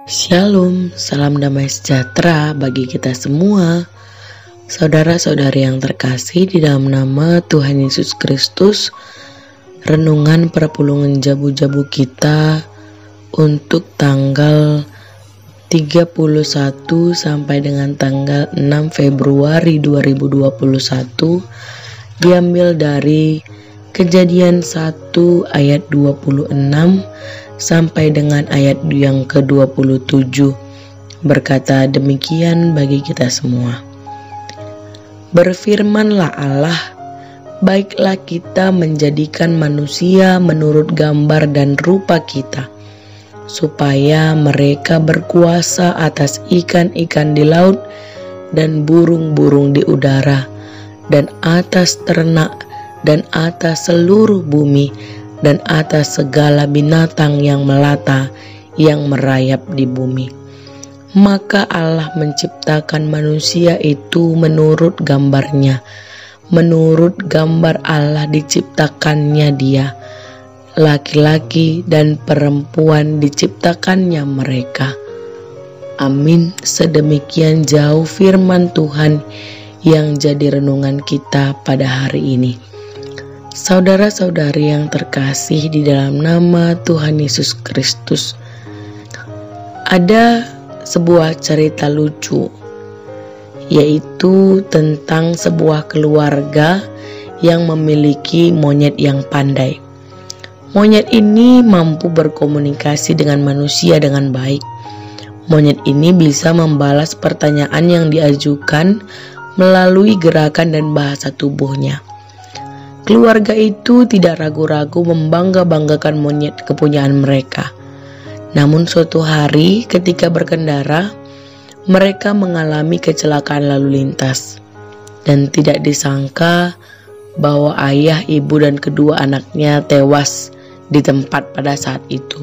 Shalom, salam damai sejahtera bagi kita semua. Saudara-saudari yang terkasih di dalam nama Tuhan Yesus Kristus, renungan perpulungan jabu-jabu kita untuk tanggal 31 sampai dengan tanggal 6 Februari 2021 diambil dari Kejadian 1 ayat 26 sampai dengan ayat yang ke-27, berkata demikian bagi kita semua. Berfirmanlah Allah, baiklah kita menjadikan manusia menurut gambar dan rupa kita, supaya mereka berkuasa atas ikan-ikan di laut dan burung-burung di udara, dan atas ternak, dan atas seluruh bumi, dan atas segala binatang yang melata yang merayap di bumi. Maka Allah menciptakan manusia itu menurut gambarnya. Menurut gambar Allah diciptakannya dia. Laki-laki dan perempuan diciptakannya mereka. Amin. Sedemikian jauh firman Tuhan yang jadi renungan kita pada hari ini. Saudara-saudari yang terkasih di dalam nama Tuhan Yesus Kristus, ada sebuah cerita lucu, yaitu tentang sebuah keluarga yang memiliki monyet yang pandai. Monyet ini mampu berkomunikasi dengan manusia dengan baik. Monyet ini bisa membalas pertanyaan yang diajukan melalui gerakan dan bahasa tubuhnya. Keluarga itu tidak ragu-ragu membangga-banggakan monyet kepunyaan mereka. Namun suatu hari ketika berkendara, mereka mengalami kecelakaan lalu lintas. Dan tidak disangka bahwa ayah, ibu, dan kedua anaknya tewas di tempat pada saat itu.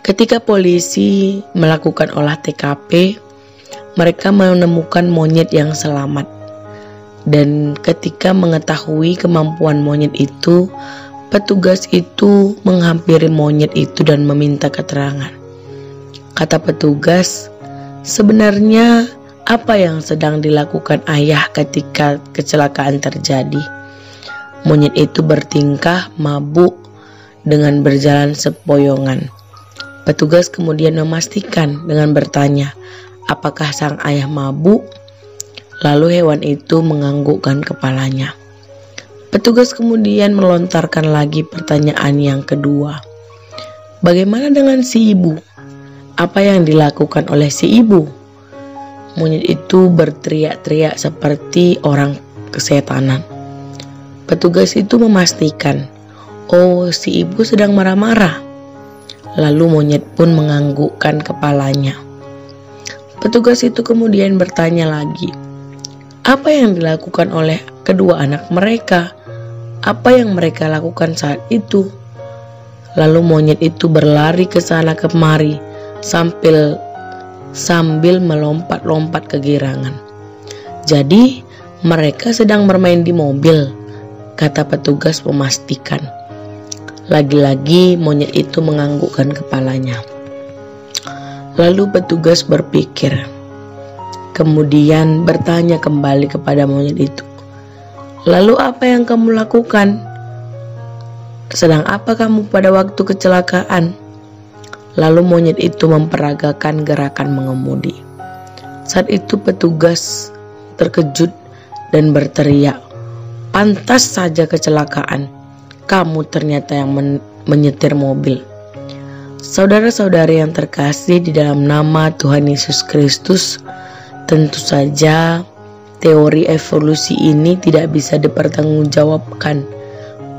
Ketika polisi melakukan olah TKP, mereka menemukan monyet yang selamat. Dan ketika mengetahui kemampuan monyet itu, petugas itu menghampiri monyet itu dan meminta keterangan. Kata petugas, sebenarnya apa yang sedang dilakukan ayah ketika kecelakaan terjadi? Monyet itu bertingkah mabuk dengan berjalan sepoyongan. Petugas kemudian memastikan dengan bertanya, apakah sang ayah mabuk? Lalu hewan itu menganggukkan kepalanya. Petugas kemudian melontarkan lagi pertanyaan yang kedua. Bagaimana dengan si ibu? Apa yang dilakukan oleh si ibu? Monyet itu berteriak-teriak seperti orang kesetanan. Petugas itu memastikan, oh, si ibu sedang marah-marah. Lalu monyet pun menganggukkan kepalanya. Petugas itu kemudian bertanya lagi, apa yang dilakukan oleh kedua anak mereka? Apa yang mereka lakukan saat itu? Lalu monyet itu berlari ke sana kemari sambil melompat-lompat kegirangan. Jadi mereka sedang bermain di mobil, kata petugas memastikan. Lagi-lagi monyet itu menganggukkan kepalanya. Lalu petugas berpikir, kemudian bertanya kembali kepada monyet itu, lalu apa yang kamu lakukan? Sedang apa kamu pada waktu kecelakaan? Lalu monyet itu memperagakan gerakan mengemudi. Saat itu petugas terkejut dan berteriak, pantas saja kecelakaan. Kamu ternyata yang menyetir mobil. Saudara-saudari yang terkasih di dalam nama Tuhan Yesus Kristus, tentu saja teori evolusi ini tidak bisa dipertanggungjawabkan,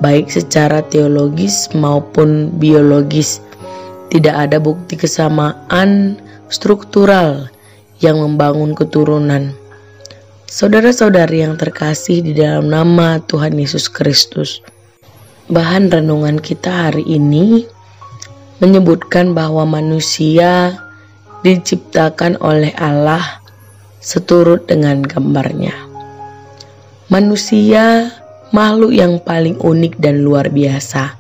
baik secara teologis maupun biologis. Tidak ada bukti kesamaan struktural yang membangun keturunan. Saudara-saudari yang terkasih di dalam nama Tuhan Yesus Kristus, bahan renungan kita hari ini menyebutkan bahwa manusia diciptakan oleh Allah seturut dengan gambarnya. Manusia makhluk yang paling unik dan luar biasa.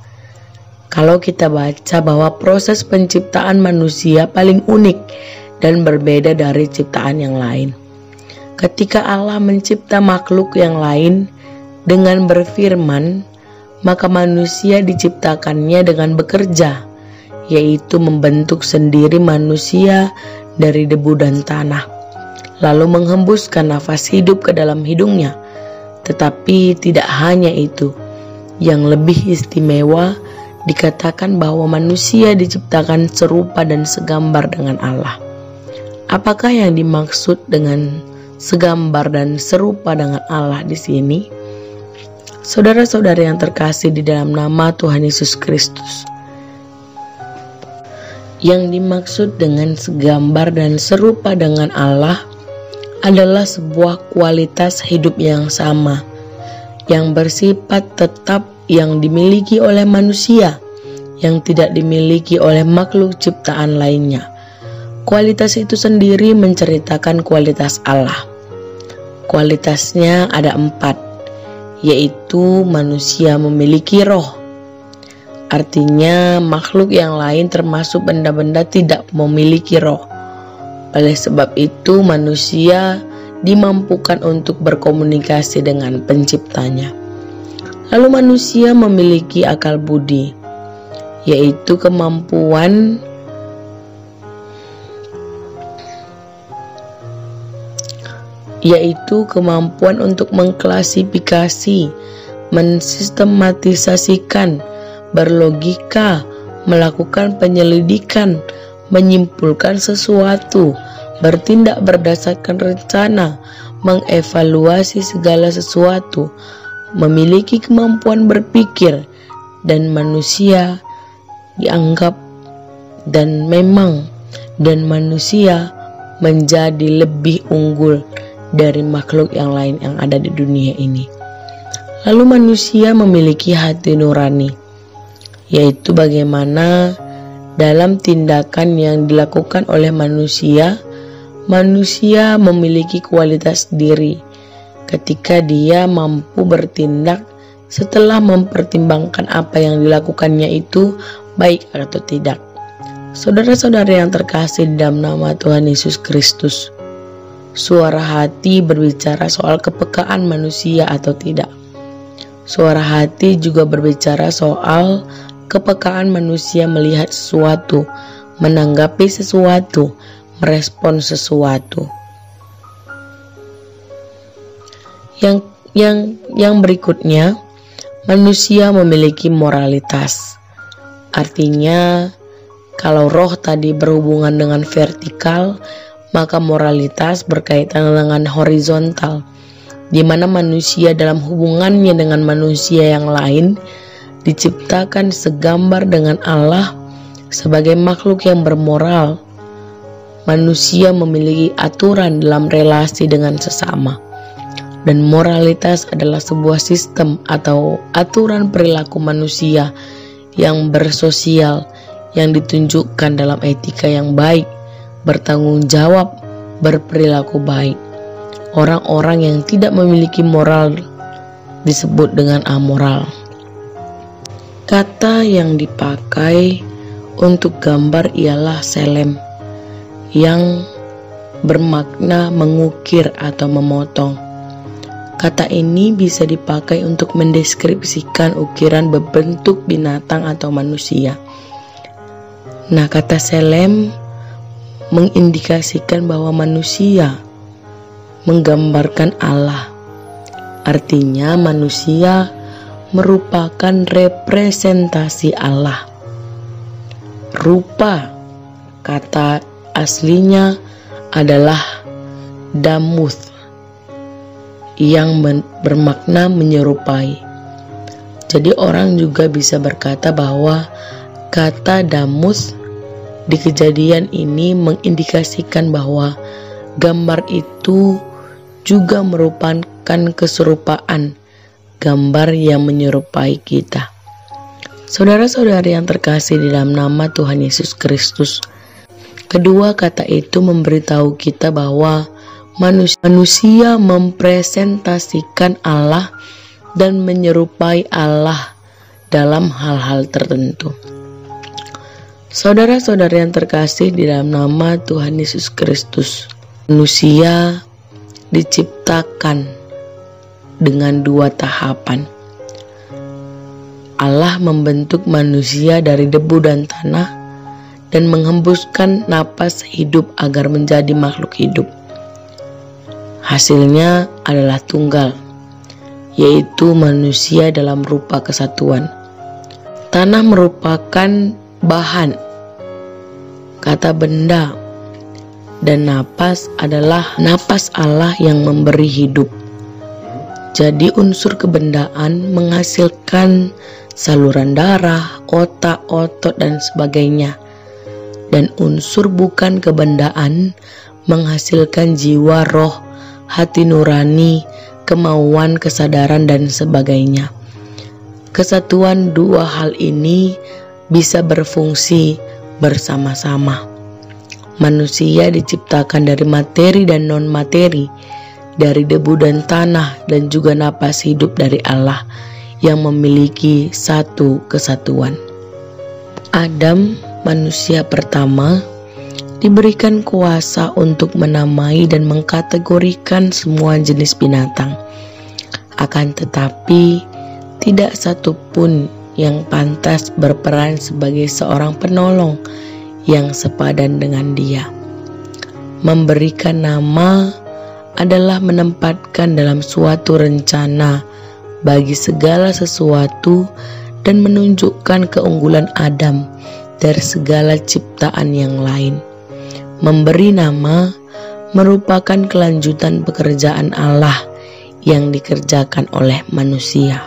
Kalau kita baca bahwa proses penciptaan manusia paling unik dan berbeda dari ciptaan yang lain. Ketika Allah mencipta makhluk yang lain dengan berfirman, maka manusia diciptakannya dengan bekerja, yaitu membentuk sendiri manusia dari debu dan tanah, lalu menghembuskan nafas hidup ke dalam hidungnya. Tetapi tidak hanya itu, yang lebih istimewa dikatakan bahwa manusia diciptakan serupa dan segambar dengan Allah. Apakah yang dimaksud dengan segambar dan serupa dengan Allah di sini? Saudara-saudara yang terkasih di dalam nama Tuhan Yesus Kristus, yang dimaksud dengan segambar dan serupa dengan Allah adalah sebuah kualitas hidup yang sama, yang bersifat tetap, yang dimiliki oleh manusia, yang tidak dimiliki oleh makhluk ciptaan lainnya. Kualitas itu sendiri menceritakan kualitas Allah. Kualitasnya ada 4, yaitu manusia memiliki roh. Artinya makhluk yang lain termasuk benda-benda tidak memiliki roh. Oleh sebab itu manusia dimampukan untuk berkomunikasi dengan penciptanya. Lalu manusia memiliki akal budi, yaitu kemampuan untuk mengklasifikasi, mensistematisasikan, berlogika, melakukan penyelidikan, menyimpulkan sesuatu, bertindak berdasarkan rencana, mengevaluasi segala sesuatu, memiliki kemampuan berpikir, dan manusia dianggap manusia menjadi lebih unggul dari makhluk yang lain yang ada di dunia ini. Lalu manusia memiliki hati nurani, yaitu bagaimana dalam tindakan yang dilakukan oleh manusia memiliki kualitas diri ketika dia mampu bertindak setelah mempertimbangkan apa yang dilakukannya itu baik atau tidak. Saudara-saudara yang terkasih di dalam nama Tuhan Yesus Kristus, suara hati berbicara soal kepekaan manusia atau tidak. Suara hati juga berbicara soal kepekaan manusia melihat sesuatu, menanggapi sesuatu, merespon sesuatu. Yang berikutnya, manusia memiliki moralitas. Artinya, kalau roh tadi berhubungan dengan vertikal, maka moralitas berkaitan dengan horizontal, di mana manusia dalam hubungannya dengan manusia yang lain diciptakan segambar dengan Allah sebagai makhluk yang bermoral. Manusia memiliki aturan dalam relasi dengan sesama, dan moralitas adalah sebuah sistem atau aturan perilaku manusia yang bersosial, yang ditunjukkan dalam etika yang baik, bertanggung jawab, berperilaku baik. Orang-orang yang tidak memiliki moral disebut dengan amoral. Kata yang dipakai untuk gambar ialah selem, yang bermakna mengukir atau memotong. Kata ini bisa dipakai untuk mendeskripsikan ukiran berbentuk binatang atau manusia. Nah, kata selem mengindikasikan bahwa manusia menggambarkan Allah. Artinya manusia merupakan representasi Allah. Rupa, kata aslinya adalah damuth, yang bermakna menyerupai. Jadi orang juga bisa berkata bahwa kata damuth di kejadian ini mengindikasikan bahwa gambar itu juga merupakan keserupaan, gambar yang menyerupai kita. Saudara-saudari yang terkasih di dalam nama Tuhan Yesus Kristus, kedua kata itu memberitahu kita bahwa manusia mempresentasikan Allah dan menyerupai Allah dalam hal-hal tertentu. Saudara-saudara yang terkasih di dalam nama Tuhan Yesus Kristus, manusia diciptakan dengan dua tahapan. Allah membentuk manusia dari debu dan tanah dan menghembuskan napas hidup agar menjadi makhluk hidup. Hasilnya adalah tunggal, yaitu manusia dalam rupa kesatuan. Tanah merupakan bahan, kata benda, dan napas adalah napas Allah yang memberi hidup. Jadi unsur kebendaan menghasilkan saluran darah, otak, otot, dan sebagainya. Dan unsur bukan kebendaan menghasilkan jiwa, roh, hati nurani, kemauan, kesadaran, dan sebagainya. Kesatuan dua hal ini bisa berfungsi bersama-sama. Manusia diciptakan dari materi dan non-materi, dari debu dan tanah, dan juga napas hidup dari Allah yang memiliki satu kesatuan. Adam, manusia pertama, diberikan kuasa untuk menamai dan mengkategorikan semua jenis binatang. Akan tetapi, tidak satu pun yang pantas berperan sebagai seorang penolong yang sepadan dengan dia. Memberikan nama adalah menempatkan dalam suatu rencana bagi segala sesuatu dan menunjukkan keunggulan Adam dari segala ciptaan yang lain. Memberi nama merupakan kelanjutan pekerjaan Allah yang dikerjakan oleh manusia.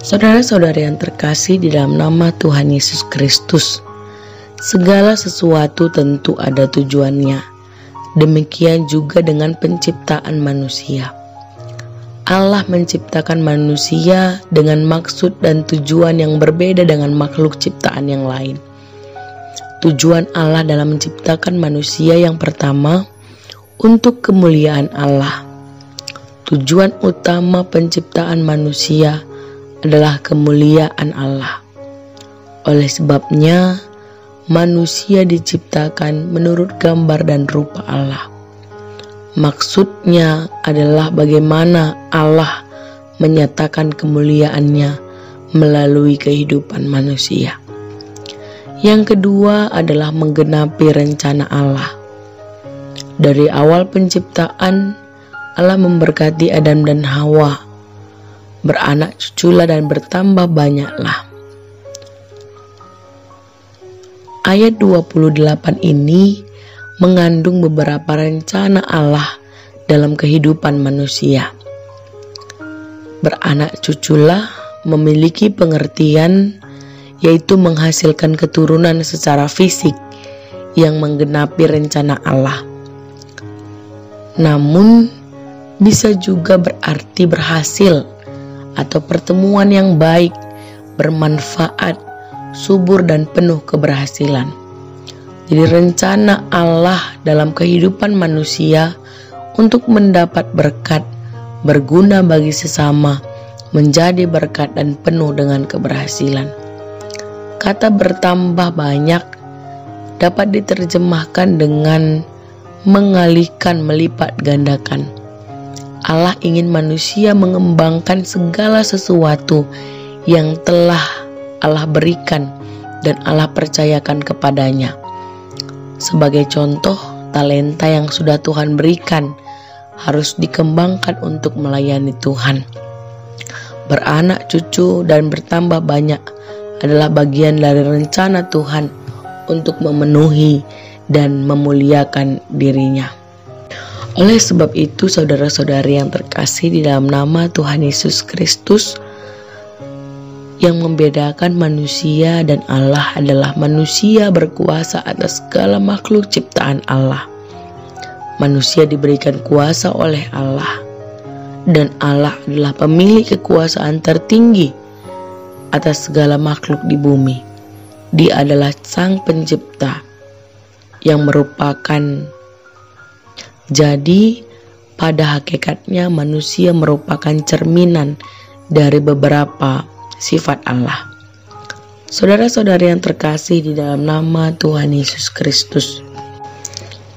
Saudara-saudara yang terkasih di dalam nama Tuhan Yesus Kristus, segala sesuatu tentu ada tujuannya. Demikian juga dengan penciptaan manusia. Allah menciptakan manusia dengan maksud dan tujuan yang berbeda dengan makhluk ciptaan yang lain. Tujuan Allah dalam menciptakan manusia yang pertama, untuk kemuliaan Allah. Tujuan utama penciptaan manusia adalah kemuliaan Allah. Oleh sebabnya, manusia diciptakan menurut gambar dan rupa Allah. Maksudnya adalah bagaimana Allah menyatakan kemuliaannya melalui kehidupan manusia. Yang kedua adalah menggenapi rencana Allah. Dari awal penciptaan, Allah memberkati Adam dan Hawa, beranak cuculah dan bertambah banyaklah. Ayat 28 ini mengandung beberapa rencana Allah dalam kehidupan manusia. Beranak cuculah memiliki pengertian yaitu menghasilkan keturunan secara fisik yang menggenapi rencana Allah. Namun bisa juga berarti berhasil atau pertemuan yang baik, bermanfaat, subur dan penuh keberhasilan. Jadi rencana Allah dalam kehidupan manusia untuk mendapat berkat, berguna bagi sesama, menjadi berkat dan penuh dengan keberhasilan. Kata bertambah banyak dapat diterjemahkan dengan mengalihkan, melipat gandakan. Allah ingin manusia mengembangkan segala sesuatu yang telah Allah berikan dan Allah percayakan kepadanya. Sebagai contoh, talenta yang sudah Tuhan berikan harus dikembangkan untuk melayani Tuhan. Beranak cucu dan bertambah banyak adalah bagian dari rencana Tuhan untuk memenuhi dan memuliakan dirinya. Oleh sebab itu, saudara-saudari yang terkasih di dalam nama Tuhan Yesus Kristus, yang membedakan manusia dan Allah adalah manusia berkuasa atas segala makhluk ciptaan Allah. Manusia diberikan kuasa oleh Allah, dan Allah adalah pemilik kekuasaan tertinggi atas segala makhluk di bumi. Dia adalah Sang Pencipta yang merupakan, jadi pada hakikatnya manusia merupakan cerminan dari beberapa sifat Allah. Saudara-saudari yang terkasih di dalam nama Tuhan Yesus Kristus,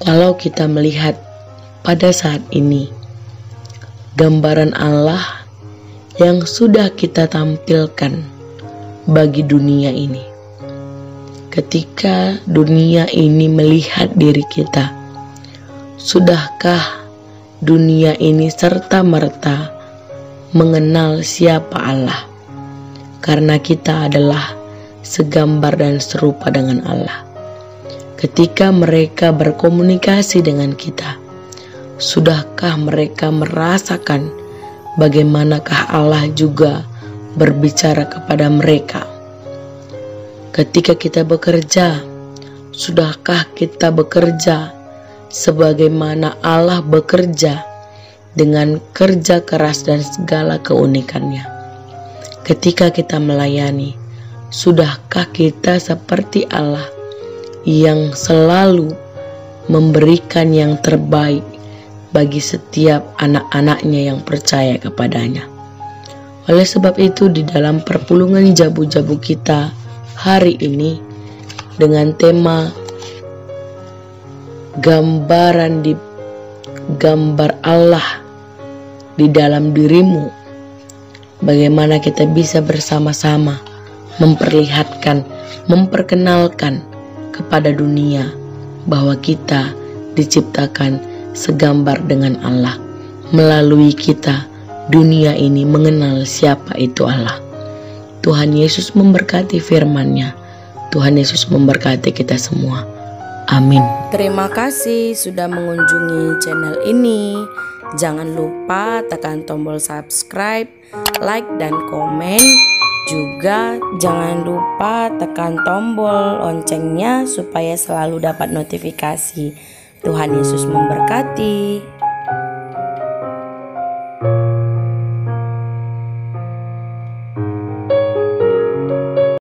kalau kita melihat pada saat ini gambaran Allah yang sudah kita tampilkan bagi dunia ini, ketika dunia ini melihat diri kita, sudahkah dunia ini serta-merta mengenal siapa Allah? Karena kita adalah segambar dan serupa dengan Allah. Ketika mereka berkomunikasi dengan kita, sudahkah mereka merasakan bagaimanakah Allah juga berbicara kepada mereka? Ketika kita bekerja, sudahkah kita bekerja sebagaimana Allah bekerja dengan kerja keras dan segala keunikannya? Ketika kita melayani, sudahkah kita seperti Allah yang selalu memberikan yang terbaik bagi setiap anak-anaknya yang percaya kepadanya? Oleh sebab itu, di dalam perpulungan jabu-jabu kita hari ini dengan tema gambar Allah di dalam dirimu, bagaimana kita bisa bersama-sama memperlihatkan, memperkenalkan kepada dunia bahwa kita diciptakan segambar dengan Allah. Melalui kita, dunia ini mengenal siapa itu Allah. Tuhan Yesus memberkati firman-Nya. Tuhan Yesus memberkati kita semua. Amin. Terima kasih sudah mengunjungi channel ini. Jangan lupa tekan tombol subscribe, like, dan komen. Juga jangan lupa tekan tombol loncengnya supaya selalu dapat notifikasi. Tuhan Yesus memberkati.